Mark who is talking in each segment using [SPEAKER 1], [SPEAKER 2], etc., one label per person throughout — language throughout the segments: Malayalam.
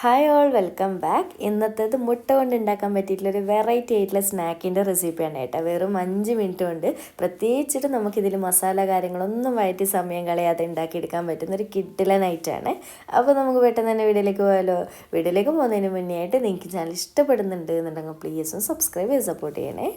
[SPEAKER 1] Hi all, welcome back. ഇന്നത്തേത് മുട്ട കൊണ്ട് ഉണ്ടാക്കാൻ പറ്റിയിട്ടുള്ളൊരു വെറൈറ്റി ആയിട്ടുള്ള സ്നാക്കിൻ്റെ റെസിപ്പിയാണ് കേട്ടോ. വെറും 5 മിനിറ്റ് കൊണ്ട് പ്രത്യേകിച്ചിട്ട് നമുക്കിതിൽ മസാല കാര്യങ്ങളൊന്നും വഴറ്റി സമയം കളയാതെ ഉണ്ടാക്കിയെടുക്കാൻ പറ്റുന്നൊരു കിഡിലൻ ഐറ്റമാണ്. അപ്പോൾ നമുക്ക് പെട്ടെന്ന് തന്നെ വീഡിയോയിലേക്ക് പോയാലോ. വീഡിയോയിലേക്ക് പോകുന്നതിന് മുന്നേ ആയിട്ട് നിങ്ങൾക്ക് ചാനൽ ഇഷ്ടപ്പെടുന്നുണ്ട് എന്നുണ്ടെങ്കിൽ പ്ലീസ് ഒന്ന് സബ്സ്ക്രൈബ് ചെയ്ത് സപ്പോർട്ട് ചെയ്യണേ.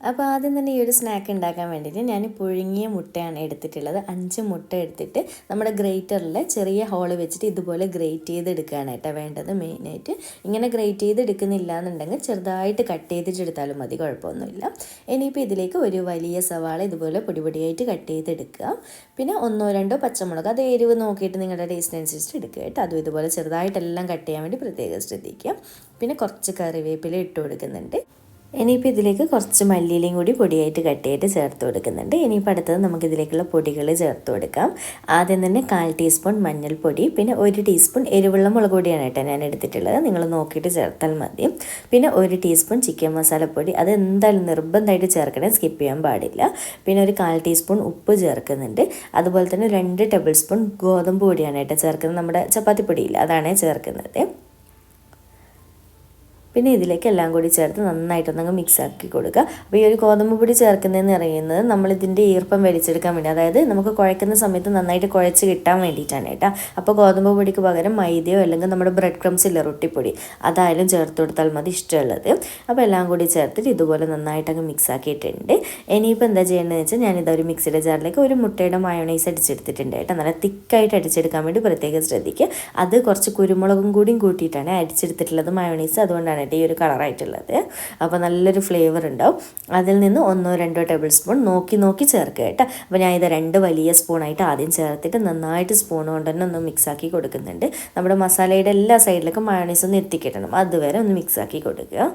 [SPEAKER 1] അപ്പോൾ ആദ്യം തന്നെ ഈ ഒരു സ്നാക്ക് ഉണ്ടാക്കാൻ വേണ്ടിയിട്ട് ഞാൻ പുഴുങ്ങിയ മുട്ടയാണ് എടുത്തിട്ടുള്ളത്. 5 മുട്ട എടുത്തിട്ട് നമ്മുടെ ഗ്രേറ്ററിൽ ചെറിയ ഹോൾ വെച്ചിട്ട് ഇതുപോലെ ഗ്രേറ്റ് ചെയ്തെടുക്കുകയാണ് കേട്ടോ വേണ്ടത്. മെയിനായിട്ട് ഇങ്ങനെ ഗ്രേറ്റ് ചെയ്തെടുക്കുന്നില്ല എന്നുണ്ടെങ്കിൽ ചെറുതായിട്ട് കട്ട് ചെയ്തിട്ടെടുത്താലും മതി, കുഴപ്പമൊന്നുമില്ല. ഇനിയിപ്പോൾ ഇതിലേക്ക് ഒരു വലിയ സവാള ഇതുപോലെ പൊടിയായിട്ട് കട്ട് ചെയ്തെടുക്കുക. പിന്നെ 1-2 പച്ചമുളക്, അത് എരിവ് നോക്കിയിട്ട് നിങ്ങളുടെ ടേസ്റ്റിനനുസരിച്ച് എടുക്കുക കേട്ടോ. അതും ഇതുപോലെ ചെറുതായിട്ടെല്ലാം കട്ട് ചെയ്യാൻ വേണ്ടി പ്രത്യേകം ശ്രദ്ധിക്കുക. പിന്നെ കുറച്ച് കറിവേപ്പില ഇട്ട് കൊടുക്കുന്നുണ്ട്. ഇനിയിപ്പോൾ ഇതിലേക്ക് കുറച്ച് മല്ലിയിലയും കൂടി പൊടിയായിട്ട് കട്ട് ചെയ്തിട്ട് ചേർത്ത് കൊടുക്കുന്നുണ്ട്. ഇനിയിപ്പോൾ അടുത്തത് നമുക്കിതിലേക്കുള്ള പൊടികൾ ചേർത്ത് കൊടുക്കാം. ആദ്യം തന്നെ 1/4 ടീസ്പൂൺ മഞ്ഞൾപ്പൊടി, പിന്നെ 1 ടീസ്പൂൺ എരിവുള്ള മുളക് പൊടിയാണ് കേട്ടോ ഞാൻ എടുത്തിട്ടുള്ളത്. നിങ്ങൾ നോക്കിയിട്ട് ചേർത്താൽ മതി. പിന്നെ 1 ടീസ്പൂൺ ചിക്കൻ മസാലപ്പൊടി, അത് എന്തായാലും നിർബന്ധമായിട്ട് ചേർക്കണേ, സ്കിപ്പ് ചെയ്യാൻ പാടില്ല. പിന്നെ ഒരു 1/4 ടീസ്പൂൺ ഉപ്പ് ചേർക്കുന്നുണ്ട്. അതുപോലെ തന്നെ 2 ടേബിൾ സ്പൂൺ ഗോതമ്പ് പൊടിയാണ് കേട്ടോ ചേർക്കുന്നത്. നമ്മുടെ ചപ്പാത്തി പൊടിയില്ല, അതാണ് ചേർക്കുന്നത്. പിന്നെ ഇതിലേക്ക് എല്ലാം കൂടി ചേർത്ത് നന്നായിട്ടൊന്നങ്ങ് മിക്സാക്കി കൊടുക്കുക. അപ്പോൾ ഈ ഒരു ഗോതമ്പ് പൊടി ചേർക്കുന്നതെന്ന് പറയുന്നത് നമ്മളിതിൻ്റെ ഈർപ്പം വലിച്ചെടുക്കാൻ വേണ്ടി, അതായത് നമുക്ക് കുഴക്കുന്ന സമയത്ത് നന്നായിട്ട് കുഴച്ച് കിട്ടാൻ വേണ്ടിയിട്ടാണ് കേട്ടോ. അപ്പോൾ ഗോതമ്പ് പൊടിക്ക് പകരം മൈദയോ അല്ലെങ്കിൽ നമ്മുടെ ബ്രെഡ് ക്രംസ് ഇല്ല, റൊട്ടിപ്പൊടി, അതായാലും ചേർത്ത് കൊടുത്താൽ മതി, ഇഷ്ടമുള്ളത്. അപ്പോൾ എല്ലാം കൂടി ചേർത്തിട്ട് ഇതുപോലെ നന്നായിട്ടങ്ങ് മിക്സാക്കിയിട്ടുണ്ട്. ഇനിയിപ്പോൾ എന്താ ചെയ്യേണ്ടതെന്ന് വെച്ചാൽ ഞാനിത് ഒരു മിക്സിയുടെ ജാറിലേക്ക് ഒരു മുട്ടയുടെ മയോണൈസ് അടിച്ചെടുത്തിട്ടുണ്ട് കേട്ടോ. നല്ല തിക്കായിട്ട് അടിച്ചെടുക്കാൻ വേണ്ടി പ്രത്യേകം ശ്രദ്ധിക്കുക. അത് കുറച്ച് കുരുമുളകും കൂടിയും കൂട്ടിയിട്ടാണ് അടിച്ചെടുത്തിട്ടുള്ളത് മയോണൈസ്, അതുകൊണ്ടാണ് ഈ ഒരു കളറായിട്ടുള്ളത്. അപ്പോൾ നല്ലൊരു ഫ്ലേവർ ഉണ്ടാവും. അതിൽ നിന്ന് 1-2 ടേബിൾ സ്പൂൺ നോക്കി ചേർക്കുക കേട്ടോ. അപ്പോൾ ഞാൻ ഇത് 2 വലിയ സ്പൂണായിട്ട് ആദ്യം ചേർത്തിട്ട് നന്നായിട്ട് സ്പൂൺ കൊണ്ട് തന്നെ ഒന്ന് മിക്സാക്കി കൊടുക്കുന്നുണ്ട്. നമ്മുടെ മസാലയുടെ എല്ലാ സൈഡിലേക്കും മയോണൈസ് ഒന്ന് എത്തിക്കിട്ടണം, അതുവരെ ഒന്ന് മിക്സാക്കി കൊടുക്കുക.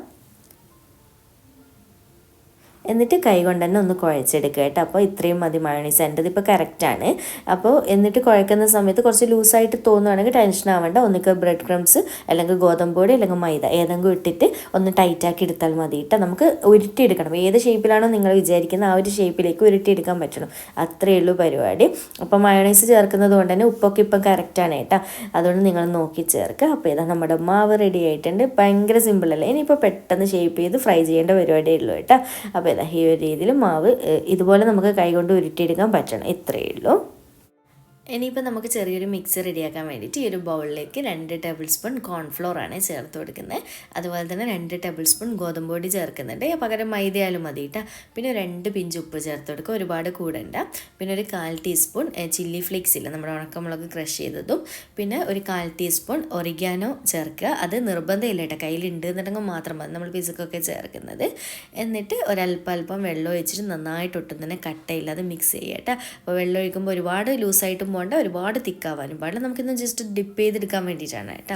[SPEAKER 1] എന്നിട്ട് കൈ കൊണ്ട് തന്നെ ഒന്ന് കുഴച്ചെടുക്കുക കേട്ടോ. അപ്പോൾ ഇത്രയും മതി മയോണൈസ്, എൻ്റെത് ഇപ്പോൾ കറക്റ്റാണ്. അപ്പോൾ എന്നിട്ട് കുഴക്കുന്ന സമയത്ത് കുറച്ച് ലൂസായിട്ട് തോന്നുകയാണെങ്കിൽ ടെൻഷൻ ആവേണ്ട, ഒന്നിക്ക് ബ്രെഡ് ക്രംസ് അല്ലെങ്കിൽ ഗോതമ്പ് പൊടി അല്ലെങ്കിൽ മൈദ ഏതെങ്കിലും ഇട്ടിട്ട് ഒന്ന് ടൈറ്റാക്കി എടുത്താൽ മതി കേട്ടോ. നമുക്ക് ഉരുട്ടിയെടുക്കണം, ഏത് ഷേപ്പിലാണോ നിങ്ങൾ വിചാരിക്കുന്നത് ആ ഒരു ഷേപ്പിലേക്ക് ഉരുട്ടിയെടുക്കാൻ പറ്റണം, അത്രയേ ഉള്ളൂ പരിപാടി. അപ്പോൾ മയോണൈസ് ചേർക്കുന്നത് കൊണ്ട് തന്നെ ഉപ്പൊക്കെ ഇപ്പം കറക്റ്റാണ് കേട്ടോ, അതുകൊണ്ട് നിങ്ങൾ നോക്കി ചേർക്കുക. അപ്പോൾ ഇതാ നമ്മുടെ മാവ് റെഡി ആയിട്ടുണ്ട്. ഭയങ്കര സിമ്പിളല്ലേ. ഇനിയിപ്പോൾ പെട്ടെന്ന് ഷേപ്പ് ചെയ്ത് ഫ്രൈ ചെയ്യേണ്ട പരിപാടിയേ ഉള്ളൂ കേട്ടോ. അപ്പോൾ ഈ ഒരു രീതിയിൽ മാവ് ഇതുപോലെ നമുക്ക് കൈകൊണ്ട് ഉരുട്ടിയെടുക്കാൻ പറ്റണം, ഇത്രയേ ഉള്ളൂ. ഇനിയിപ്പോൾ നമുക്ക് ചെറിയൊരു മിക്സ് റെഡിയാക്കാൻ വേണ്ടിയിട്ട് ഈ ഒരു ബൗളിലേക്ക് 2 ടേബിൾ സ്പൂൺ കോൺഫ്ലോർ ആണ് ചേർത്ത് കൊടുക്കുന്നത്. അതുപോലെ തന്നെ 2 ടേബിൾ സ്പൂൺ ഗോതമ്പ് പൊടി ചേർക്കുന്നുണ്ട്, പകരം മൈദയാലും മതി കേട്ടോ. പിന്നെ 2 പിഞ്ച് ഉപ്പ് ചേർത്ത് കൊടുക്കുക, ഒരുപാട് കൂടണ്ട. പിന്നെ ഒരു 1/4 ടീസ്പൂൺ ചില്ലി ഫ്ലേക്സ് ഇല്ല, നമ്മുടെ ഉണക്കമുളക് ക്രഷ് ചെയ്തതും. പിന്നെ ഒരു 1/4 ടീസ്പൂൺ ഒറിഗാനോ ചേർക്കുക, അത് നിർബന്ധമില്ല കേട്ടോ, കയ്യിലുണ്ട് എന്നുണ്ടെങ്കിൽ മാത്രം മതി, നമ്മൾ പിസക്കൊക്കെ ചേർക്കുന്നത്. എന്നിട്ട് ഒരല്പം വെള്ളം ഒഴിച്ചിട്ട് നന്നായിട്ട് ഒട്ടും തന്നെ കട്ടയില്ലാതെ മിക്സ് ചെയ്യുക കേട്ടോ. അപ്പോൾ വെള്ളം ഒഴിക്കുമ്പോൾ ഒരുപാട് ലൂസായിട്ടും വേണ്ട, ഒരുപാട് തിക്കാവാനും പാടില്ല, നമുക്കിന്ന് ജസ്റ്റ് ഡിപ്പ് ചെയ്തെടുക്കാൻ വേണ്ടിയിട്ടാണ് കേട്ടോ.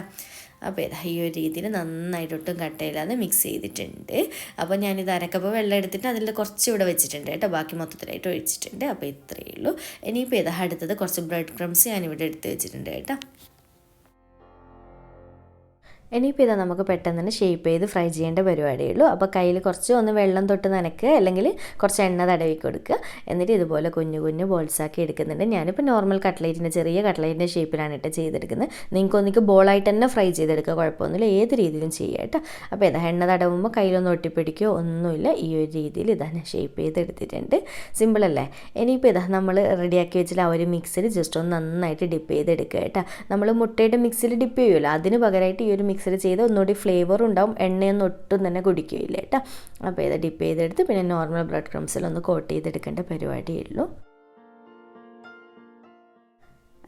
[SPEAKER 1] അപ്പോൾ ഈ ഒരു രീതിയിൽ നന്നായിട്ടൊട്ടും കട്ടയില്ലാതെ മിക്സ് ചെയ്തിട്ടുണ്ട്. അപ്പോൾ ഞാനിത് അരക്കപ്പോൾ വെള്ളം എടുത്തിട്ട് അതിൽ കുറച്ച് ഇവിടെ വെച്ചിട്ടുണ്ട് കേട്ടോ, ബാക്കി മൊത്തത്തിലായിട്ട് ഒഴിച്ചിട്ടുണ്ട്. അപ്പോൾ ഇത്രയേ ഉള്ളൂ. ഇനിയിപ്പോൾ ഇതാ അടുത്തത് കുറച്ച് ബ്രെഡ് ക്രംസ് ഞാനിവിടെ എടുത്ത് വെച്ചിട്ടുണ്ട് കേട്ടോ. ഇനിയിപ്പോൾ ഇതാ നമുക്ക് പെട്ടെന്ന് തന്നെ ഷേപ്പ് ചെയ്ത് ഫ്രൈ ചെയ്യേണ്ട പരിപാടിയേ ഉള്ളൂ. അപ്പോൾ കയ്യിൽ കുറച്ച് ഒന്ന് വെള്ളം തൊട്ട് നനയ്ക്കുക, അല്ലെങ്കിൽ കുറച്ച് എണ്ണ തടവി കൊടുക്കുക. എന്നിട്ട് ഇതുപോലെ കുഞ്ഞു ബോൾസാക്കി എടുക്കുന്നുണ്ട്. ഞാനിപ്പോൾ നോർമൽ കട്ട്ലേറ്റിൻ്റെ ചെറിയ കട്ട്ലേറ്റിൻ്റെ ഷേപ്പിലാണ് ഇട്ട് ചെയ്തെടുക്കുന്നത്. നിങ്ങൾക്ക് ബോളായിട്ട് തന്നെ ഫ്രൈ ചെയ്തെടുക്കുക, കുഴപ്പമൊന്നുമില്ല, ഏത് രീതിയിലും ചെയ്യുക കേട്ടോ. അപ്പോൾ ഇതാ എണ്ണ തടവുമ്പോൾ കയ്യിലൊന്നും ഒട്ടിപ്പിടിക്കുകയോ ഒന്നുമില്ല, ഈ ഒരു രീതിയിൽ ഇതാ ഞാൻ ഷേപ്പ് ചെയ്തെടുത്തിട്ടുണ്ട്. സിമ്പിളല്ലേ. ഇനിയിപ്പോൾ ഇതാ നമ്മൾ റെഡിയാക്കി വെച്ചിട്ട് ആ ഒരു മിക്സിൽ ജസ്റ്റ് ഒന്ന് നന്നായിട്ട് ഡിപ്പ് ചെയ്തെടുക്കുക കേട്ടോ. നമ്മൾ മുട്ടയുടെ മിക്സിൽ ഡിപ്പ് ചെയ്യുമല്ലോ, അതിന് പകരമായിട്ട് ഈ ഒരു മിക്സിൽ ചെയ്ത് ഒന്നുകൂടി ഫ്ലേവർ ഉണ്ടാവും, എണ്ണയൊന്നും ഒട്ടും തന്നെ കുടിക്കുകയില്ല കേട്ടോ. അപ്പോൾ ഇത് ഡിപ്പ് ചെയ്തെടുത്ത് പിന്നെ നോർമൽ ബ്രെഡ് ക്രംസിലൊന്ന് കോട്ട് ചെയ്തെടുക്കേണ്ട പരിപാടിയേ ഉള്ളൂ.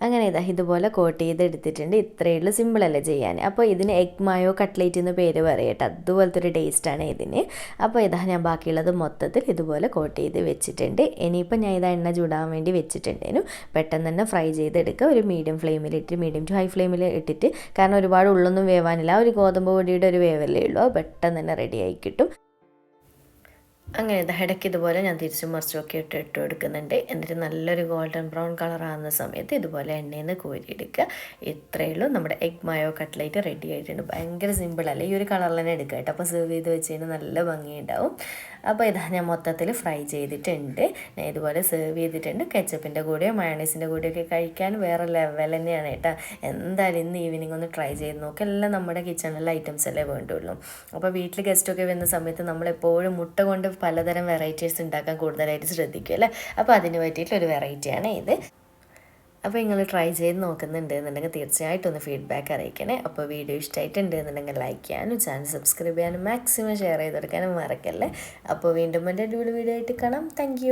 [SPEAKER 1] അങ്ങനെ ഇതുപോലെ കോട്ട് ചെയ്തെടുത്തിട്ടുണ്ട്. ഇത്രയേ ഉള്ളൂ, സിമ്പിളല്ലേ ചെയ്യാൻ. അപ്പോൾ ഇതിന് എഗ് മായോ കട്ട്ലേറ്റ് എന്ന് പേര് പറയട്ടെ, അതുപോലത്തെ ഒരു ടേസ്റ്റാണ് ഇതിന്. അപ്പോൾ ഞാൻ ബാക്കിയുള്ളത് മൊത്തത്തിൽ ഇതുപോലെ കോട്ട് ചെയ്ത് വെച്ചിട്ടുണ്ട്. ഇനിയിപ്പോൾ ഞാൻ എണ്ണ ചൂടാൻ വേണ്ടി വെച്ചിട്ടുണ്ടേനു, പെട്ടെന്ന് തന്നെ ഫ്രൈ ചെയ്തെടുക്കുക. ഒരു മീഡിയം ടു ഹൈ ഫ്ലെയിമിൽ ഇട്ടിട്ട്, കാരണം ഒരുപാട് ഉള്ളൊന്നും വേവാനില്ല, ഒരു ഗോതമ്പ് പൊടിയുടെ ഒരു വേവല്ലേ ഉള്ളൂ, പെട്ടെന്ന് തന്നെ റെഡിയായി കിട്ടും. അങ്ങനെ ഇടയ്ക്ക് ഇതുപോലെ ഞാൻ തിരിച്ചും മറിച്ചുമൊക്കെ ഇട്ട് കൊടുക്കുന്നുണ്ട്. എന്നിട്ട് നല്ലൊരു ഗോൾഡൻ ബ്രൗൺ കളറാകുന്ന സമയത്ത് ഇതുപോലെ എണ്ണയിൽ നിന്ന് കോരിയെടുക്കുക. ഇത്രയേ ഉള്ളൂ, നമ്മുടെ എഗ് മയോ കട്ട്ലേറ്റ് റെഡി ആയിട്ടുണ്ട്. ഭയങ്കര സിമ്പിളല്ലേ, ഈ ഒരു കളറിൽ തന്നെ എടുക്കുക കേട്ടോ. അപ്പോൾ സെർവ് ചെയ്ത് വെച്ച് കഴിഞ്ഞാൽ നല്ല ഭംഗിയുണ്ടാവും. അപ്പോൾ ഇതാ ഞാൻ മൊത്തത്തിൽ ഫ്രൈ ചെയ്തിട്ടുണ്ട്. ഞാൻ ഇതുപോലെ സെർവ് ചെയ്തിട്ടുണ്ട്. കെച്ചപ്പിൻ്റെ കൂടെയോ മയോണൈസിൻ്റെ കൂടെയൊക്കെ കഴിക്കാൻ വേറെ ലെവൽ തന്നെയാണ് കേട്ടോ. എന്തായാലും ഇന്ന് ഈവനിങ് ഒന്ന് ട്രൈ ചെയ്ത് നോക്കുക. എല്ലാം നമ്മുടെ കിച്ചണിലെ ഐറ്റംസ് അല്ലേ വേണ്ടുള്ളൂ. അപ്പോൾ വീട്ടിൽ ഗസ്റ്റൊക്കെ വരുന്ന സമയത്ത് നമ്മളെപ്പോഴും മുട്ട കൊണ്ട് പലതരം വെറൈറ്റീസ് ഉണ്ടാക്കാൻ കൂടുതലായിട്ട് ശ്രദ്ധിക്കും അല്ലേ. അപ്പോൾ അതിന് പറ്റിയിട്ടുള്ളൊരു വെറൈറ്റിയാണ് ഇത്. അപ്പോൾ നിങ്ങൾ ട്രൈ ചെയ്ത് നോക്കുന്നുണ്ട് എന്നുണ്ടെങ്കിൽ തീർച്ചയായിട്ടും ഒന്ന് ഫീഡ്ബാക്ക് അറിയിക്കണേ. അപ്പോൾ വീഡിയോ ഇഷ്ടമായിട്ടുണ്ട് എന്നുണ്ടെങ്കിൽ ലൈക്ക് ചെയ്യാനും ചാനൽ സബ്സ്ക്രൈബ് ചെയ്യാനും മാക്സിമം ഷെയർ ചെയ്ത് കൊടുക്കാനും മറക്കല്ലേ. അപ്പോൾ വീണ്ടും എൻ്റെ അടിപൊളി വീഡിയോ ആയിട്ട് കാണാം. താങ്ക്